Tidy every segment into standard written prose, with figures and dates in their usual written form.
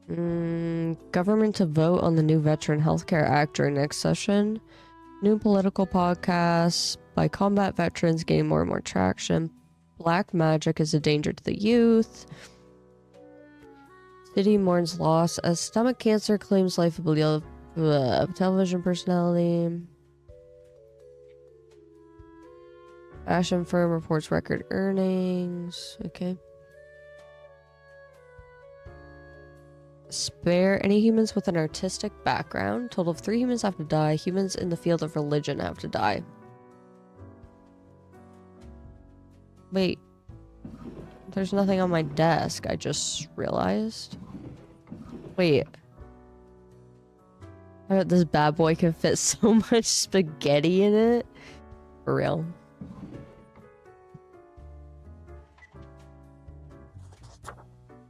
Government to vote on the new Veteran Healthcare Act during next session. New political podcasts by combat veterans gain more and more traction. Black magic is a danger to the youth. City mourns loss as stomach cancer claims life of television personality. Fashion firm reports record earnings. Okay. Spare any humans with an artistic background. Total of 3 humans have to die. Humans in the field of religion have to die. Wait. There's nothing on my desk, I just realized. Wait. I bet this bad boy can fit so much spaghetti in it. For real.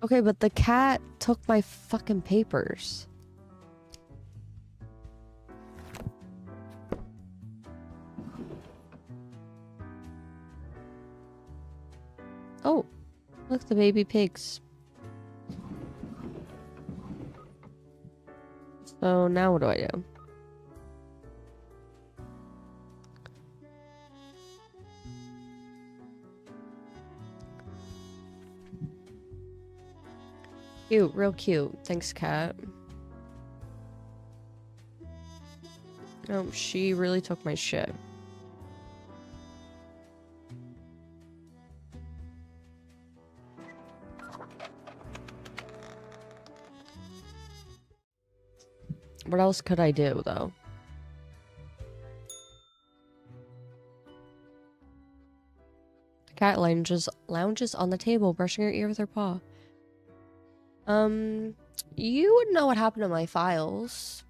Okay, but the cat took my fucking papers. Oh, look, the baby pigs. So now what do I do? Cute, real cute. Thanks, cat. Oh, she really took my shit. What else could I do, though? The cat lounges on the table, brushing her ear with her paw. You wouldn't know what happened to my files.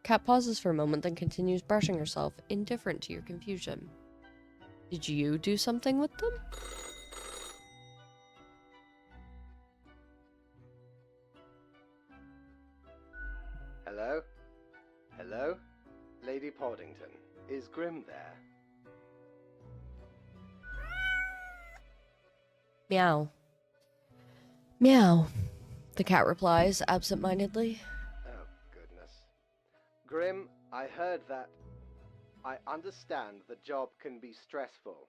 Cat pauses for a moment, then continues brushing herself, indifferent to your confusion. Did you do something with them? Hello? Hello? Lady Poddington, is Grim there? Meow. Meow, the cat replies, absent-mindedly. Oh, goodness. Grim, I heard that. I understand the job can be stressful,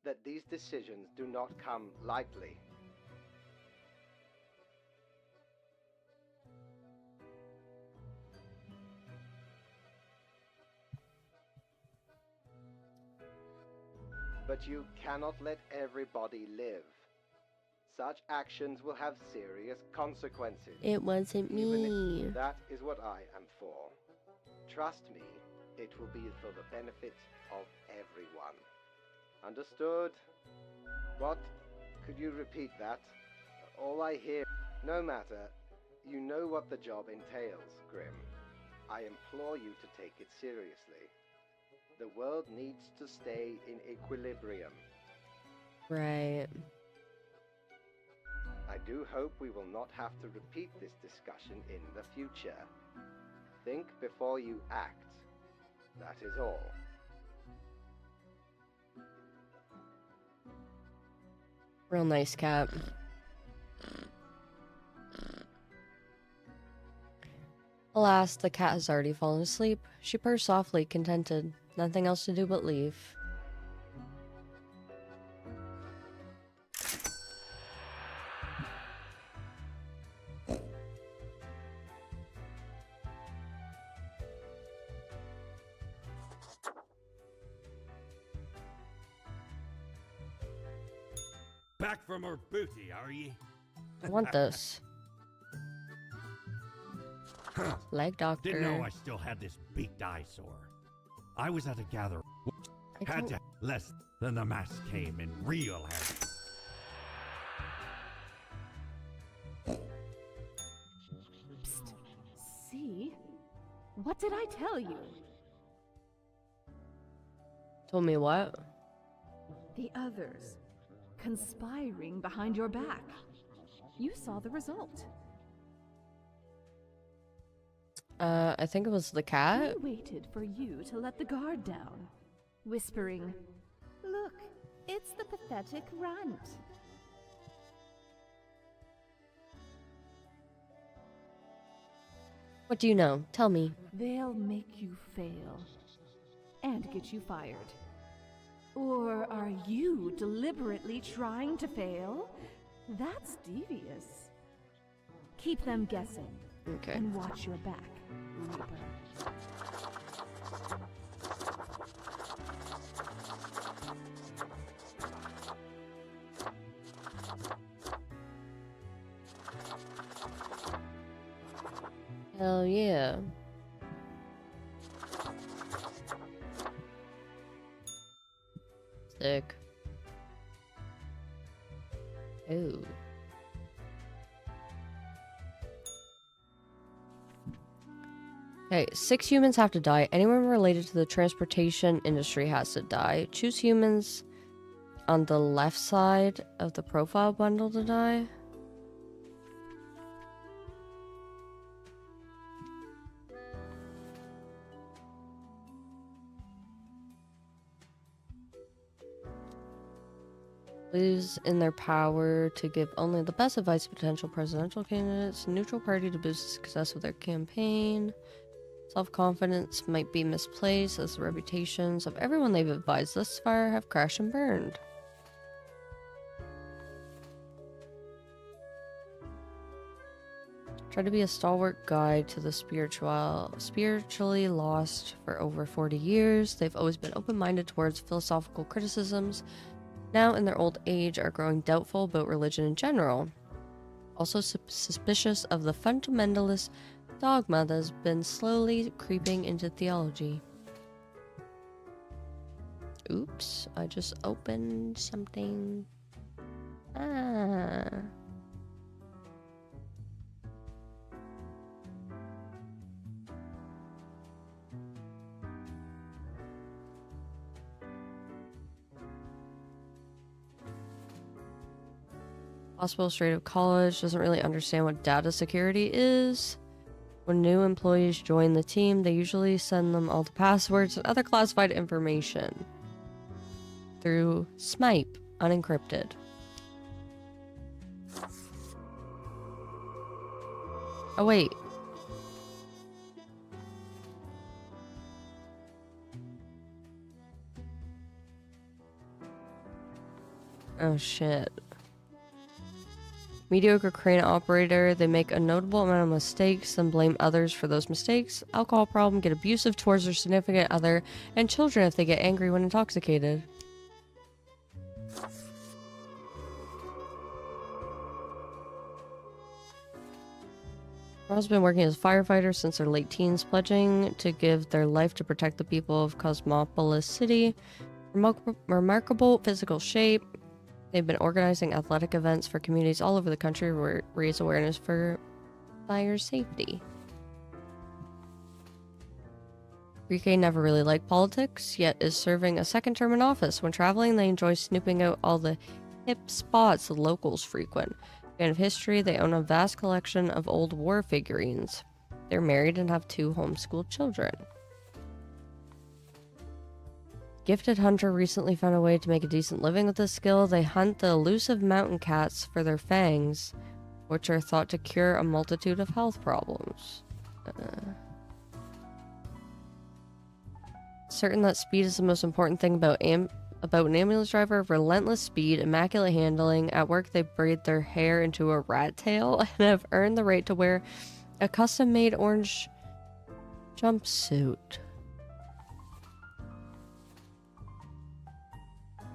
that these decisions do not come lightly. But you cannot let everybody live. Such actions will have serious consequences. It wasn't me. That is what I am for. Trust me, it will be for the benefit of everyone. Understood? What? Could you repeat that? All I hear... No matter. You know what the job entails, Grim. I implore you to take it seriously. The world needs to stay in equilibrium. Right. I do hope we will not have to repeat this discussion in the future. Think before you act. That is all. Real nice cat. Alas, the cat has already fallen asleep. She purrs softly, contented. Nothing else to do but leave. Back from her booty, are ye? I want this. Leg doctor. Didn't know I still had this beaked eyesore. I was at a gathering. Had to less than the mass came in real heavy. Psst. See? What did I tell you? Told me what? The others. Conspiring behind your back. You saw the result. I think it was the cat. They waited for you to let the guard down, whispering, "Look, it's the pathetic runt." What do you know? Tell me. They'll make you fail and get you fired. Or are you deliberately trying to fail? That's devious. Keep them guessing. Okay. And watch your back, Reaper. Hell yeah. Sick. Ooh. Okay, 6 humans have to die. Anyone related to the transportation industry has to die. Choose humans on the left side of the profile bundle to die. Believes in their power to give only the best advice to potential presidential candidates. Neutral party to boost the success of their campaign. Self-confidence might be misplaced as the reputations of everyone they've advised thus far have crashed and burned. Try to be a stalwart guide to the spiritually lost for over 40 years. They've always been open-minded towards philosophical criticisms. Now, in their old age, are growing doubtful about religion in general. Also suspicious of the fundamentalist dogma that has been slowly creeping into theology. Oops, I just opened something. Ah. Hospital straight out of college, doesn't really understand what data security is. When new employees join the team, they usually send them all the passwords and other classified information through Smipe, unencrypted. Oh, wait. Oh, shit. Mediocre crane operator, they make a notable amount of mistakes and blame others for those mistakes. Alcohol problem, get abusive towards their significant other, and children if they get angry when intoxicated. Girls have been working as firefighters since their late teens, pledging to give their life to protect the people of Cosmopolis City. Remarkable physical shape. They've been organizing athletic events for communities all over the country to raise awareness for fire safety. Rike never really liked politics, yet is serving a second term in office. When traveling, they enjoy snooping out all the hip spots the locals frequent. Fan of history, they own a vast collection of old war figurines. They're married and have 2 homeschooled children. Gifted hunter recently found a way to make a decent living with this skill. They hunt the elusive mountain cats for their fangs, which are thought to cure a multitude of health problems. Certain that speed is the most important thing about an ambulance driver. Relentless speed, immaculate handling. At work, they braid their hair into a rat tail and have earned the right to wear a custom-made orange jumpsuit.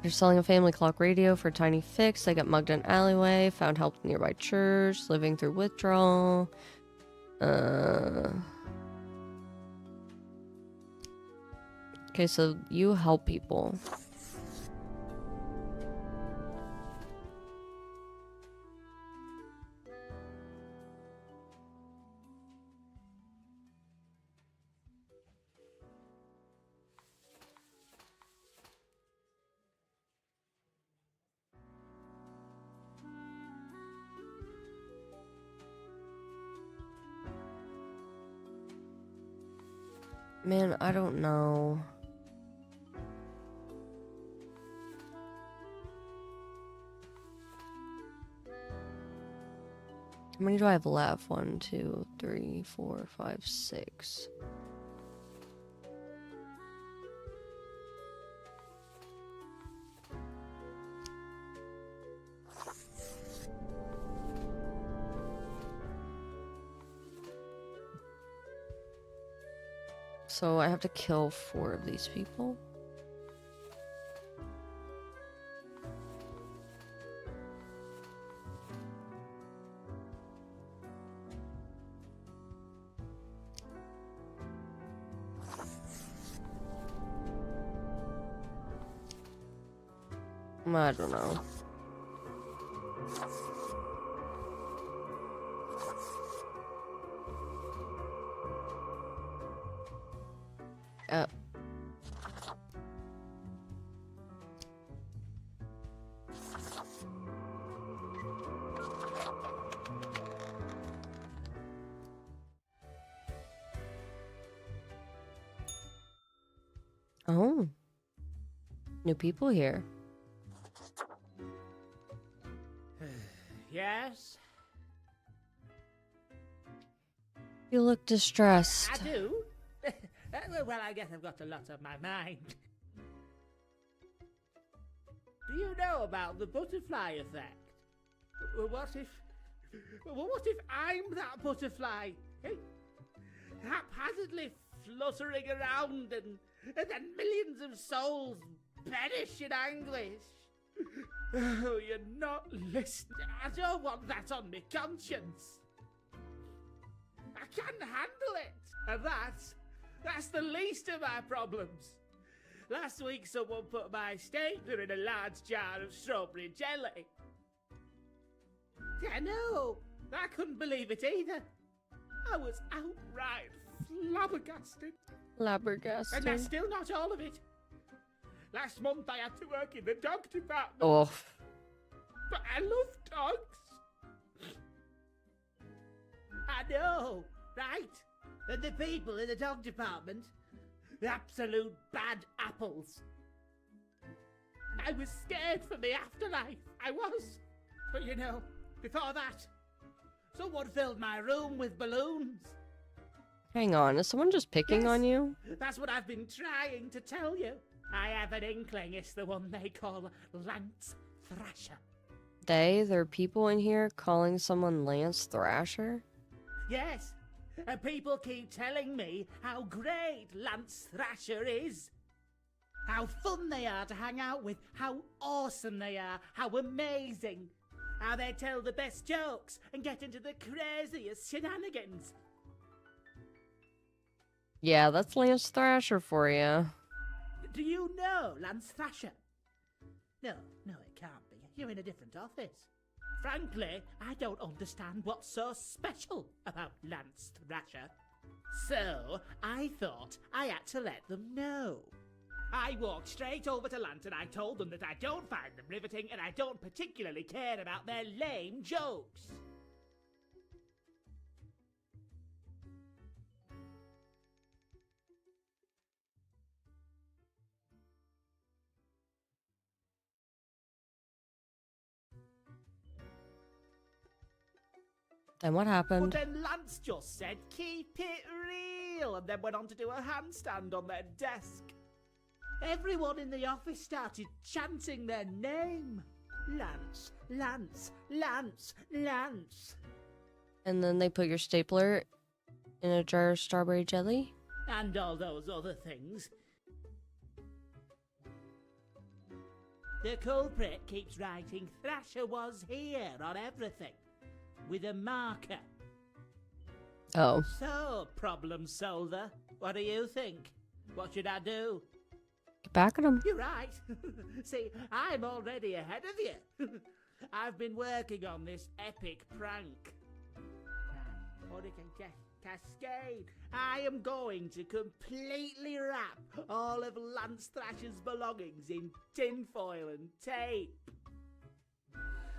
They're selling a family clock radio for a tiny fix. They got mugged in an alleyway, found help in nearby church, living through withdrawal. Okay, so you help people. Man, I don't know. How many do I have left? 1, 2, 3, 4, 5, 6. So I have to kill 4 of these people. I don't know. Oh. New people here. Yes? You look distressed. I do? Well, I guess I've got a lot on my mind. Do you know about the butterfly effect? What if I'm that butterfly? Eh? Haphazardly fluttering around and then millions of souls perish in anguish. Oh, you're not listening. I don't want that on my conscience. I can't handle it. And that's the least of my problems. Last week someone put my stapler in a large jar of strawberry jelly. I know. I couldn't believe it either. I was outright flabbergasted. Flabbergasted. And that's still not all of it. Last month I had to work in the dog department. Oh. But I love dogs. I know, right? And the people in the dog department, the absolute bad apples. I was scared for the afterlife. I was. But you know, before that, someone filled my room with balloons. Hang on, is someone just picking Yes. on you? That's what I've been trying to tell you. I have an inkling it's the one they call Lance Thrasher. There are people in here calling someone Lance Thrasher? Yes, and people keep telling me how great Lance Thrasher is. How fun they are to hang out with, how awesome they are, how amazing. How they tell the best jokes and get into the craziest shenanigans. Yeah, that's Lance Thrasher for you. Do you know Lance Thrasher? No, it can't be. You're in a different office. Frankly, I don't understand what's so special about Lance Thrasher. So, I thought I had to let them know. I walked straight over to Lance and I told them that I don't find them riveting and I don't particularly care about their lame jokes. Then what But happened? then Lance just said, keep it real, and then went on to do a handstand on their desk. Everyone in the office started chanting their name. Lance, Lance, Lance, Lance. And then they put your stapler in a jar of strawberry jelly? And all those other things. The culprit keeps writing Thrasher was here on everything. With a marker. Oh. So, problem solver, what do you think? What should I do? Get back at him. You're right. See, I'm already ahead of you. I've been working on this epic prank. Hurricane Cascade. I am going to completely wrap all of Lance Thrasher's belongings in tinfoil and tape.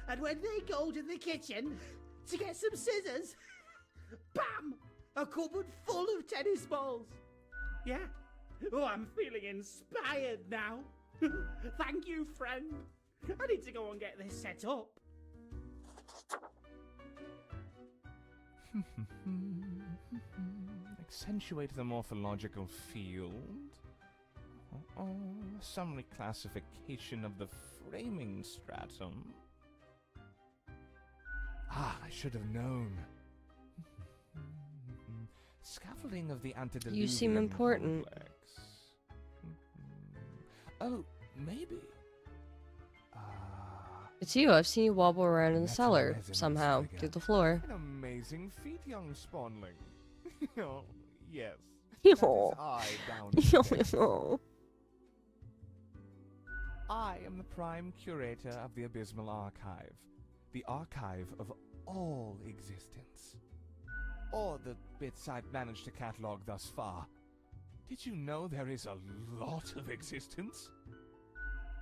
And when they go to the kitchen to get some scissors, bam! A cupboard full of tennis balls. Yeah. Oh, I'm feeling inspired now. Thank you, friend. I need to go and get this set up. Accentuate the morphological field. Some reclassification of the framing stratum. I should have known. Scaffolding of the antediluvian You seem important. complex. Oh, maybe. It's you. I've seen you wobble around in the Metal cellar, resonance somehow, figure. through the floor. An amazing feat, young spawnling. Oh, yes. That is I down here. I am the prime curator of the Abysmal Archive, the archive of all existence. Or the bits I've managed to catalog thus far. Did you know there is a lot of existence?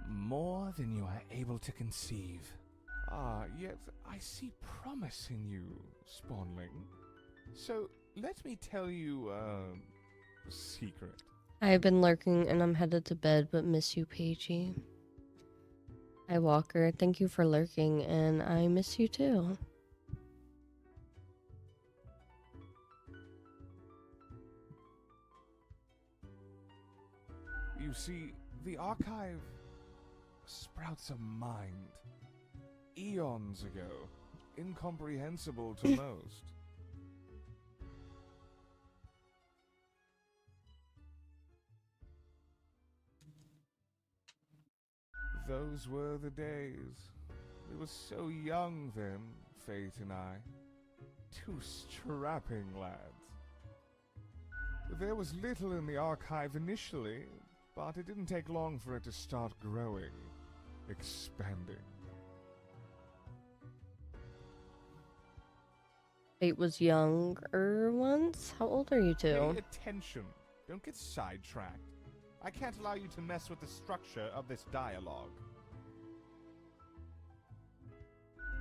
More than you are able to conceive. Yet I see promise in you, spawnling. So, let me tell you a secret. I've been lurking and I'm headed to bed, but miss you, Paigey. Hi, Walker. Thank you for lurking, and I miss you too. You see, the archive sprouts a mind. Eons ago, incomprehensible to most. Those were the days. We were so young then, Fate and I. Two strapping lads. There was little in the archive initially, but it didn't take long for it to start growing, expanding. Fate was younger once? How old are you two? Pay attention. Don't get sidetracked. I can't allow you to mess with the structure of this dialogue.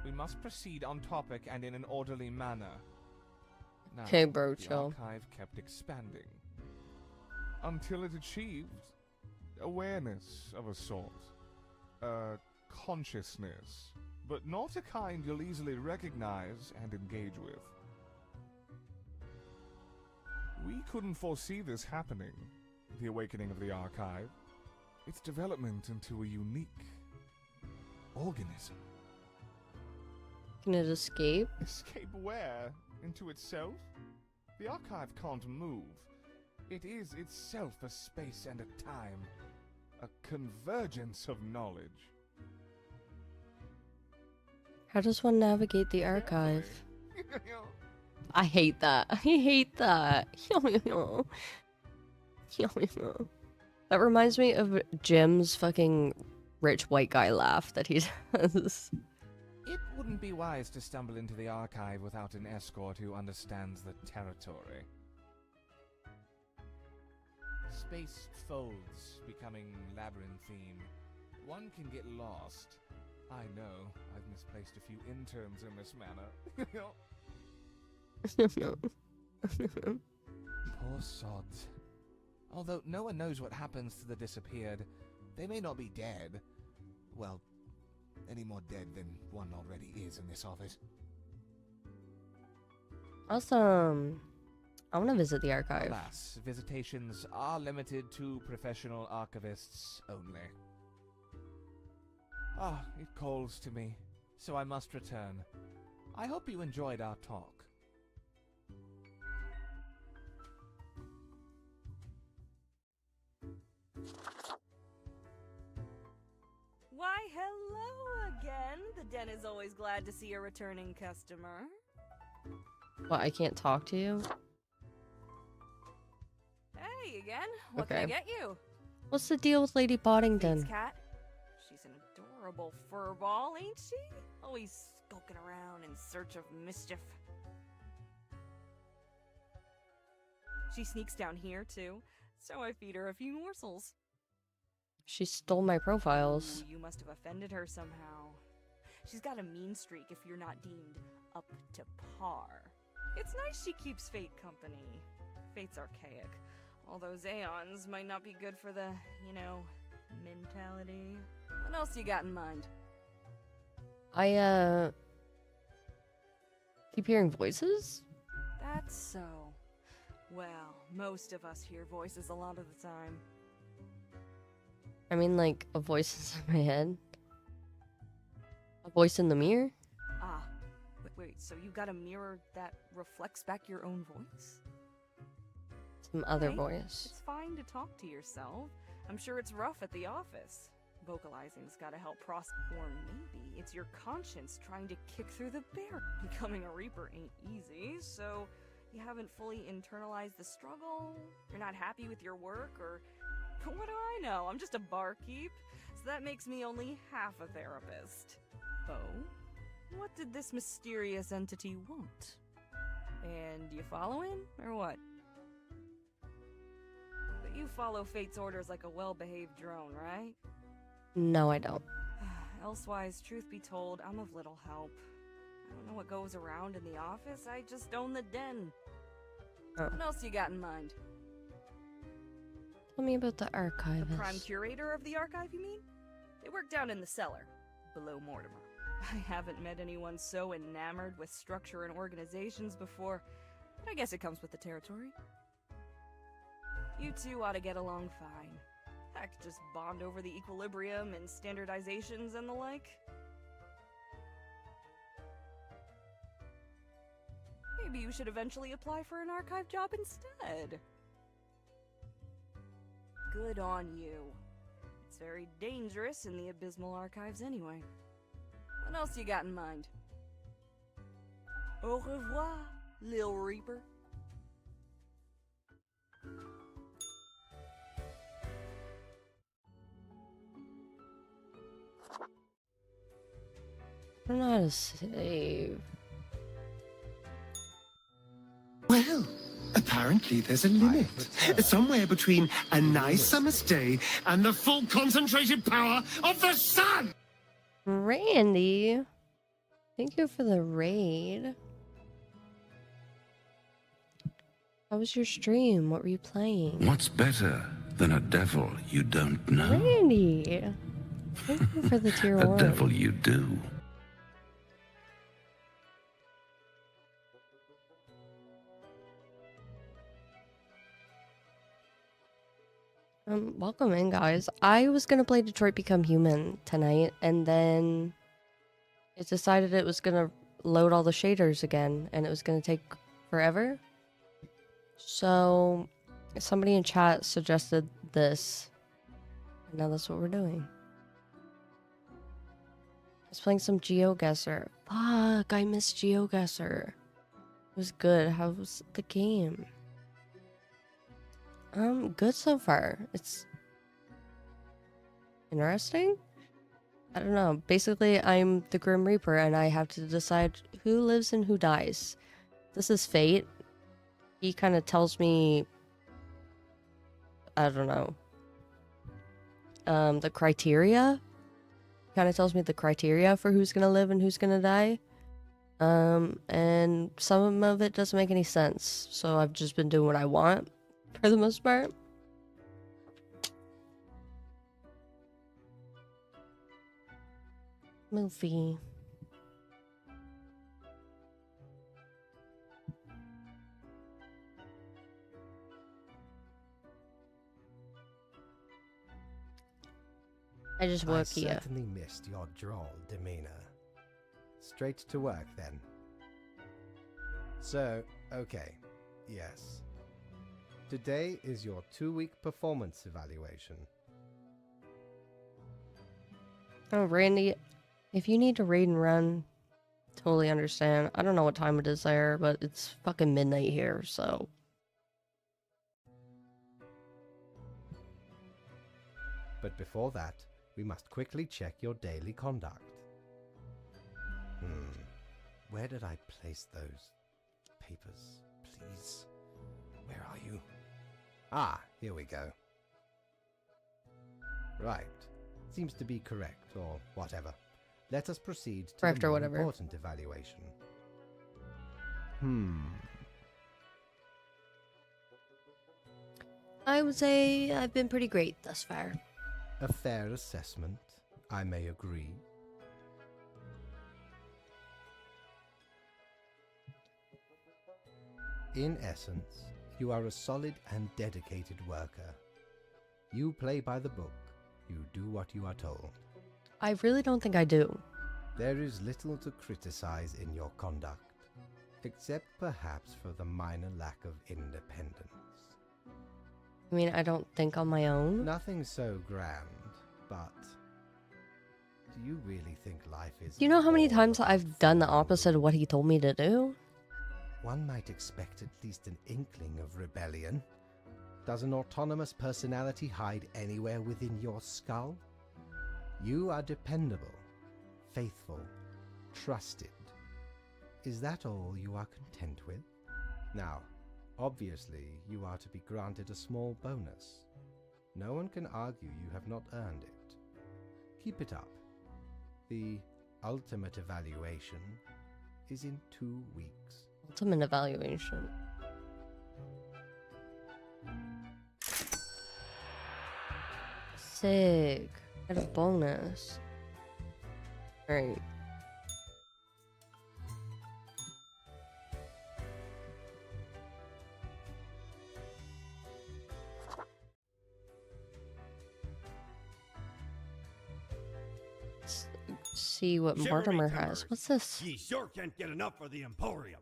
We must proceed on topic and in an orderly manner. Now, Okay, bro, the chill. archive kept expanding. Until it achieved awareness of a sort. Consciousness. But not a kind you'll easily recognize and engage with. We couldn't foresee this happening. The awakening of the archive. Its development into a unique organism. Can it escape? Escape where? Into itself? The archive can't move. It is itself a space and a time. A convergence of knowledge. How does one navigate the archive? I hate that. I hate that. That reminds me of Jim's fucking rich white guy laugh that he does. It wouldn't be wise to stumble into the archive without an escort who understands the territory. Space folds, becoming labyrinthine. One can get lost. I know, I've misplaced a few interns in this manner. Poor sods. Although no one knows what happens to the disappeared, they may not be dead. Well, any more dead than one already is in this office. Awesome. I want to visit the archive. Alas, visitations are limited to professional archivists only. It calls to me, so I must return. I hope you enjoyed our talk. Why, hello again. The den is always glad to see a returning customer. What, I can't talk to you? Hey again. What can I Okay. get you? What's the deal with Lady Fate's Boddington? cat. She's an adorable furball, ain't she? Always skulking around in search of mischief. She sneaks down here, too, so I feed her a few morsels. She stole my profiles. Ooh, you must have offended her somehow. She's got a mean streak if you're not deemed up to par. It's nice she keeps Fate company. Fate's archaic. All those aeons might not be good for the, mentality. What else you got in mind? I keep hearing voices. That's so. Well, most of us hear voices a lot of the time. I mean, like, a voice in my head. A voice in the mirror? Ah, wait, so you got a mirror that reflects back your own voice? Some other Right. voice. It's fine to talk to yourself. I'm sure it's rough at the office. Vocalizing's gotta help process. Or maybe it's your conscience trying to kick through the barrier. Becoming a Reaper ain't easy, so you haven't fully internalized the struggle, you're not happy with your work, or what do I know? I'm just a barkeep, so that makes me only half a therapist. Oh? What did this mysterious entity want? And you following, or what? But you follow Fate's orders like a well-behaved drone, right? No, I don't. Elsewise, truth be told, I'm of little help. I don't know what goes around in the office, I just own the den. Oh. What else you got in mind? Tell me about the archivist. The prime curator of the archive, you mean? They work down in the cellar, below Mortimer. I haven't met anyone so enamored with structure and organizations before, but I guess it comes with the territory. You two ought to get along fine. Heck, just bond over the equilibrium and standardizations and the like. Maybe you should eventually apply for an archive job instead. Good on you. It's very dangerous in the abysmal archives anyway. What else you got in mind? Au revoir, Lil Reaper. I don't know how to save. Well, apparently there's a limit. Somewhere between a nice summer's day and the full concentrated power of the sun! Randy, thank you for the raid. How was your stream? What were you playing? What's better than a devil you don't know? Randy, thank you for the tier A 1. devil you do. Welcome in, guys. I was gonna play Detroit Become Human tonight, and then it decided it was gonna load all the shaders again, and it was gonna take forever. So somebody in chat suggested this, and now that's what we're doing. I was playing some GeoGuessr. Fuck, I missed GeoGuessr. It was good. How was the game? Good so far. It's interesting. I don't know. Basically, I'm the Grim Reaper, and I have to decide who lives and who dies. This is fate. He kind of tells me, I don't know, the criteria. Kind of tells me the criteria for who's gonna live and who's gonna die. And some of it doesn't make any sense. So I've just been doing what I want for the most part. Movie. I just work here. I certainly missed your droll demeanor. Straight to work, then. So, okay, yes. Today is your 2-week performance evaluation. Oh, Randy, if you need to raid and run, totally understand. I don't know what time it is there, but it's fucking midnight here, so. But before that, we must quickly check your daily conduct. Where did I place those papers, please? Where are you? Ah, here we go. Right. Seems to be correct, or whatever. Let us proceed to Correct the or more whatever. important evaluation. I would say I've been pretty great thus far. A fair assessment, I may agree. In essence, you are a solid and dedicated worker. You play by the book. You do what you are told. I really don't think I do. There is little to criticize in your conduct, except perhaps for the minor lack of independence. I mean, I don't think on my own. Nothing so grand, but do you really think life is... Do you know how many all times about I've done the following opposite of what he told me to do? One might expect at least an inkling of rebellion. Does an autonomous personality hide anywhere within your skull? You are dependable, faithful, trusted. Is that all you are content with? Now, obviously, you are to be granted a small bonus. No one can argue you have not earned it. Keep it up. The ultimate evaluation is in 2 weeks. Ultimate evaluation. Sick. Got a bonus. Alright. Let's see what Shivery Mortimer timbers. has. What's this? Ye sure can't get enough of the Emporium.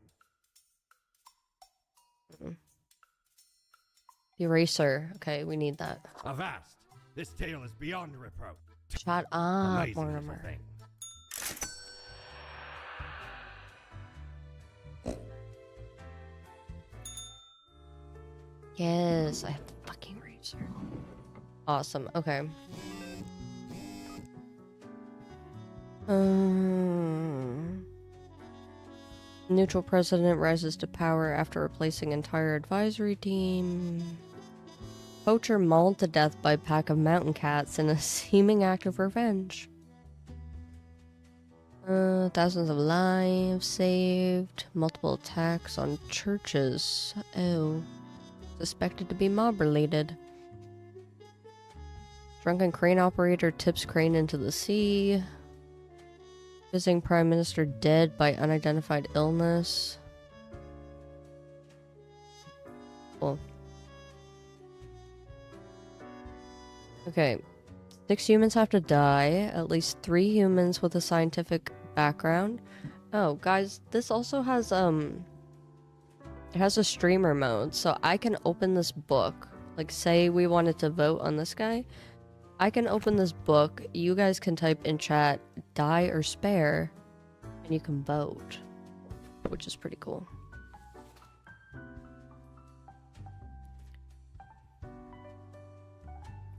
Eraser. Okay, we need that. Avast! This tale is beyond reproach. Shut up, Amazing little Mortimer. thing. Yes, I have the fucking eraser. Awesome. Okay. Neutral president rises to power after replacing entire advisory team. Poacher mauled to death by pack of mountain cats in a seeming act of revenge. Thousands of lives saved. Multiple attacks on churches. Oh. Suspected to be mob related. Drunken crane operator tips crane into the sea. Visiting Prime Minister dead by unidentified illness. Cool. Okay. 6 humans have to die. At least 3 humans with a scientific background. Oh, guys, this also has, it has a streamer mode, so I can open this book. Like, say we wanted to vote on this guy. I can open this book, you guys can type in chat, die or spare, and you can vote, which is pretty cool.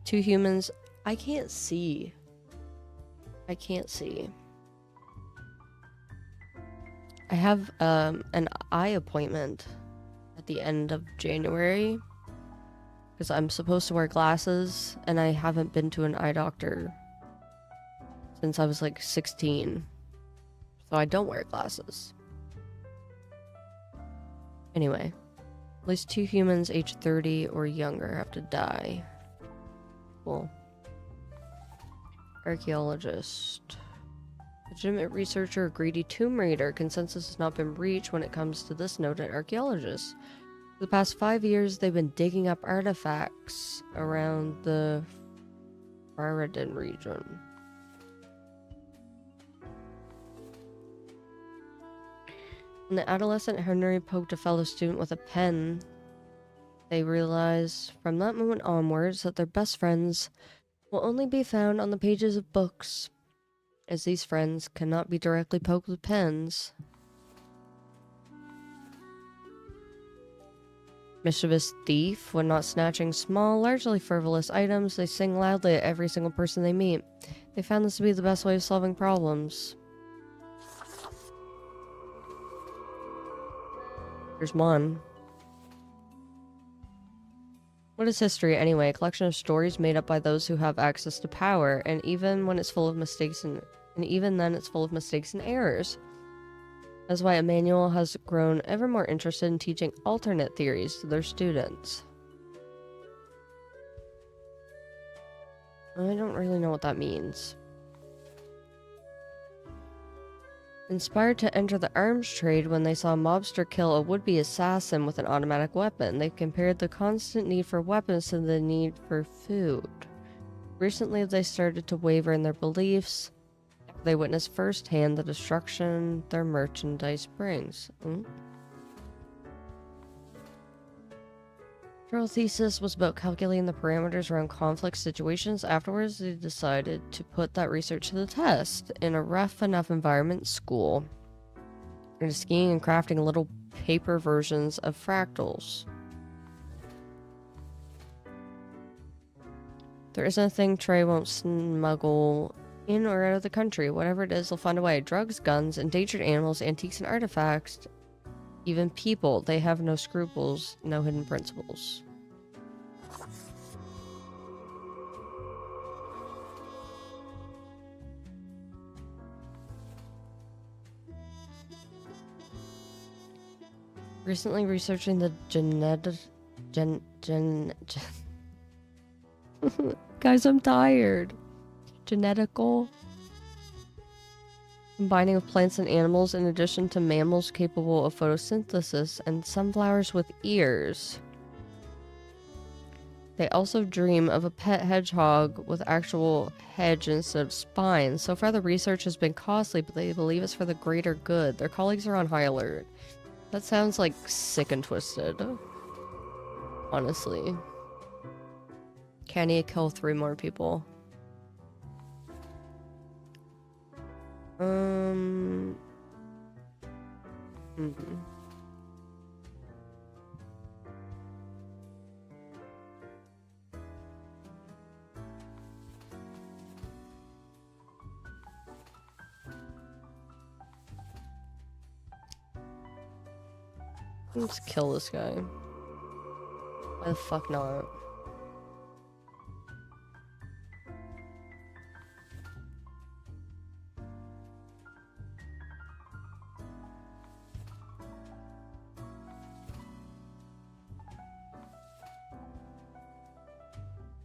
Two humans, I can't see. I can't see. I have an eye appointment at the end of January. Because I'm supposed to wear glasses, and I haven't been to an eye doctor since I was like 16. So I don't wear glasses. Anyway, at least 2 humans aged 30 or younger have to die. Cool. Archaeologist. Legitimate researcher, greedy tomb raider. Consensus has not been reached when it comes to this noted archaeologist. For the past 5 years, they've been digging up artifacts around the Faradin region. When the adolescent Henry poked a fellow student with a pen, they realized from that moment onwards that their best friends will only be found on the pages of books, as these friends cannot be directly poked with pens. Mischievous thief, when not snatching small, largely frivolous items, they sing loudly at every single person they meet. They found this to be the best way of solving problems. Here's one. What is history anyway? A collection of stories made up by those who have access to power, and even when it's full of mistakes and even then it's full of mistakes and errors. That's why Emmanuel has grown ever more interested in teaching alternate theories to their students. I don't really know what that means. Inspired to enter the arms trade when they saw a mobster kill a would-be assassin with an automatic weapon, they compared the constant need for weapons to the need for food. Recently, they started to waver in their beliefs. They witnessed firsthand the destruction their merchandise brings. Their thesis was about calculating the parameters around conflict situations. Afterwards, they decided to put that research to the test in a rough enough environment, school. They're skiing and crafting little paper versions of fractals. There isn't a thing Trey won't smuggle in or out of the country. Whatever it is, they'll find a way. Drugs, guns, endangered animals, antiques and artifacts, even people. They have no scruples, no hidden principles. Recently researching the Guys, I'm tired. Genetical combining of plants and animals in addition to mammals capable of photosynthesis and sunflowers with ears. They also dream of a pet hedgehog with actual hedge instead of spines. So far the research has been costly, but they believe it's for the greater good. Their colleagues are on high alert. That sounds like sick and twisted. Honestly. Can he kill 3 more people? Let's kill this guy. Why the fuck not?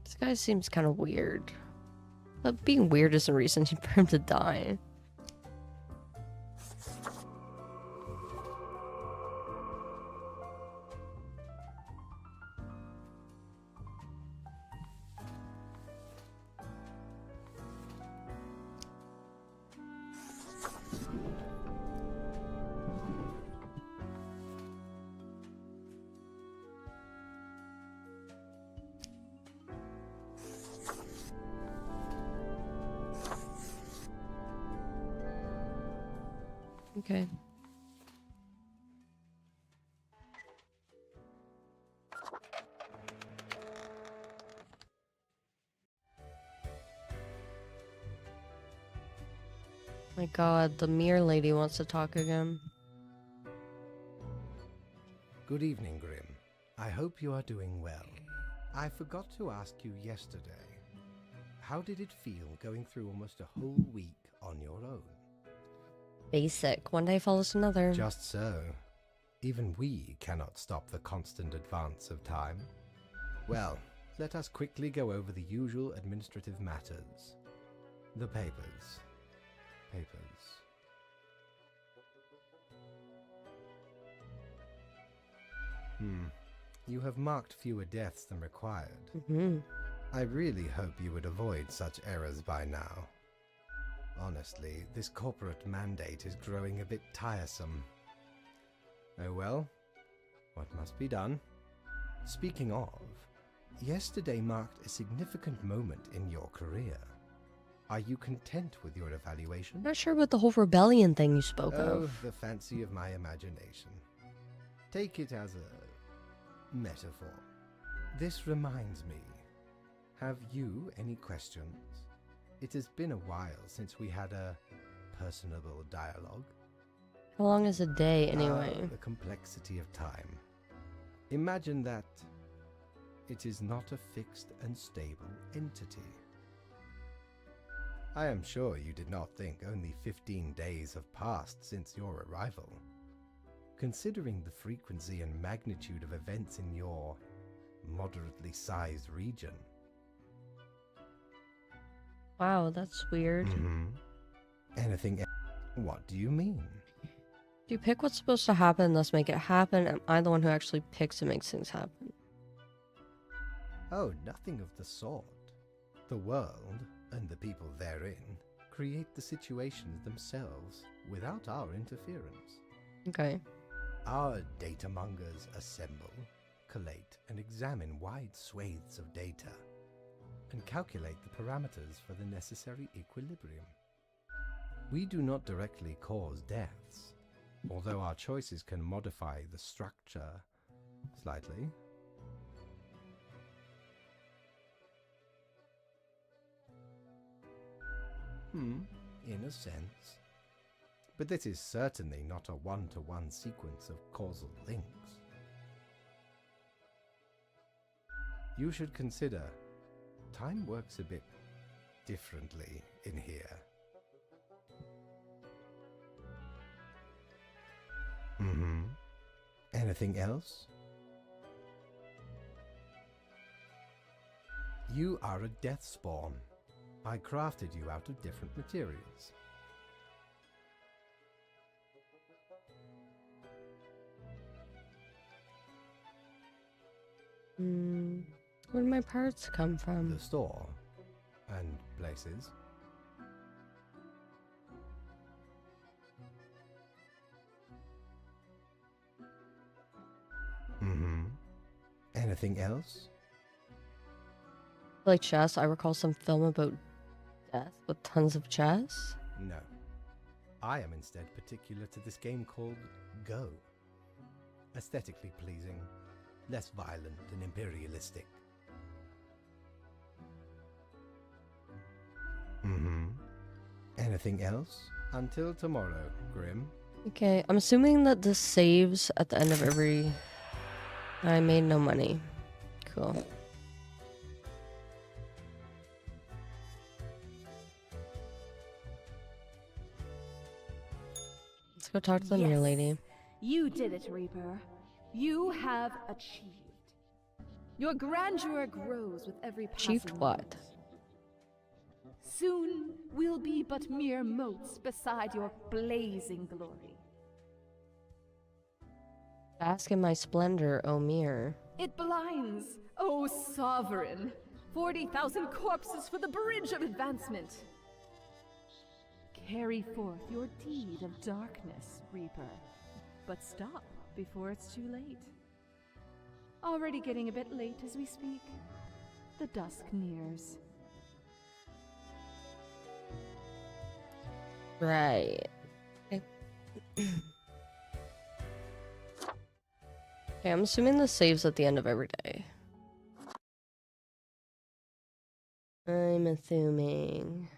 This guy seems kind of weird. But being weird isn't a reason for him to die. Okay. My god, the mirror lady wants to talk again. Good evening, Grim. I hope you are doing well. I forgot to ask you yesterday. How did it feel going through almost a whole week on your own? Basic. One day follows another. Just so. Even we cannot stop the constant advance of time. Well, let us quickly go over the usual administrative matters. The papers. You have marked fewer deaths than required. I really hope you would avoid such errors by now. Honestly, this corporate mandate is growing a bit tiresome. Oh well, what must be done? Speaking of, yesterday marked a significant moment in your career. Are you content with your evaluation? I'm not sure about the whole rebellion thing you spoke Oh, of. the fancy of my imagination. Take it as a metaphor. This reminds me. Have you any questions? It has been a while since we had a personable dialogue. How long is a day, anyway? The complexity of time. Imagine that it is not a fixed and stable entity. I am sure you did not think only 15 days have passed since your arrival. Considering the frequency and magnitude of events in your moderately sized region. Wow, that's weird. Anything else? What do you mean? Do you pick what's supposed to happen, thus make it happen? Am I the one who actually picks and makes things happen? Oh, nothing of the sort. The world, and the people therein, create the situations themselves without our interference. Okay. Our data mongers assemble, collate, and examine wide swathes of data, and calculate the parameters for the necessary equilibrium. We do not directly cause deaths, although our choices can modify the structure slightly. In a sense. But this is certainly not a one-to-one sequence of causal links. You should consider, time works a bit differently in here. Anything else? You are a death spawn. I crafted you out of different materials. Where do my parts come from? The store and places. Anything else? Like chess, I recall some film about death with tons of chess. No. I am instead particular to this game called Go. Aesthetically pleasing, less violent and imperialistic. Anything else? Until tomorrow, Grim. Okay, I'm assuming that this saves at the end of every... I made no money. Cool. Let's go talk to the mirror lady. You did it, Reaper. You have achieved. Your grandeur grows with every passing Achieved what? moment. Soon we'll be but mere motes beside your blazing glory. Bask in my splendor, O mirror. It blinds, O sovereign. 40,000 corpses for the bridge of advancement. Carry forth your deed of darkness, Reaper. But stop before it's too late. Already getting a bit late as we speak. The dusk nears. Right. Okay. Okay, I'm assuming this saves at the end of every day. I'm assuming.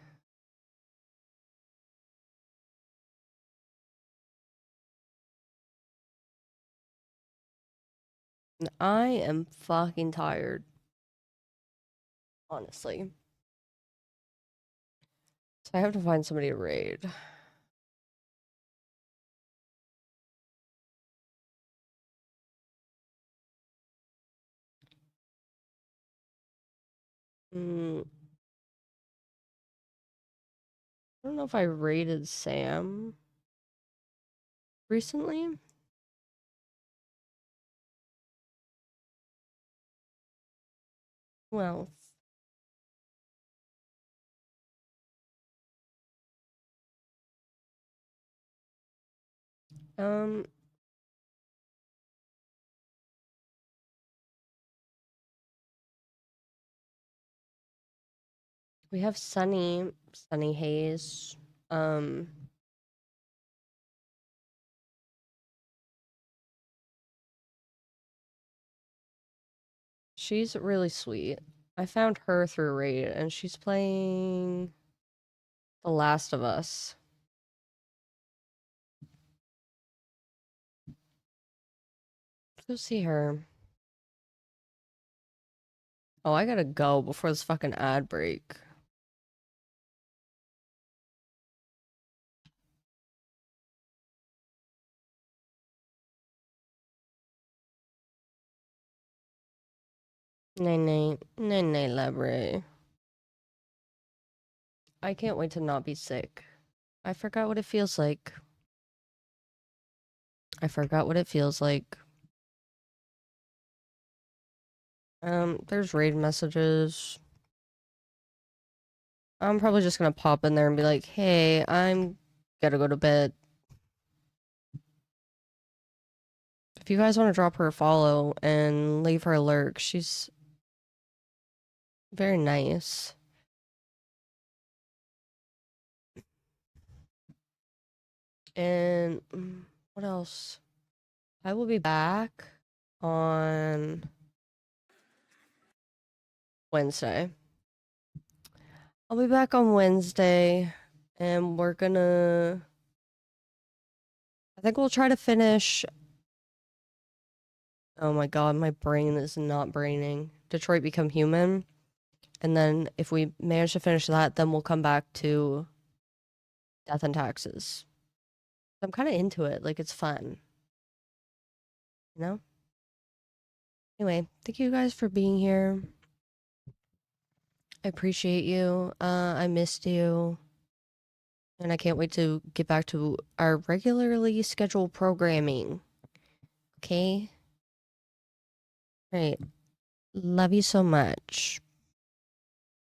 And I am fucking tired. Honestly. So I have to find somebody to raid. I don't know if I raided Sam recently. Who else? We have Sunny Hayes. She's really sweet. I found her through raid, and she's playing The Last of Us. Let's go see her. Oh, I gotta go before this fucking ad break. Nay, library. I can't wait to not be sick. I forgot what it feels like. I forgot what it feels like. There's raid messages. I'm probably just gonna pop in there and be like, hey, I'm gotta go to bed. If you guys want to drop her a follow and leave her a lurk, she's very nice. And what else? I will be back on Wednesday. I'll be back on Wednesday, and we're gonna... I think we'll try to finish... Oh my god, my brain is not braining. Detroit Become Human. And then if we manage to finish that, then we'll come back to Death and Taxes. I'm kind of into it. Like, it's fun. You know? Anyway, thank you guys for being here. I appreciate you. I missed you. And I can't wait to get back to our regularly scheduled programming. Okay? All right. Love you so much.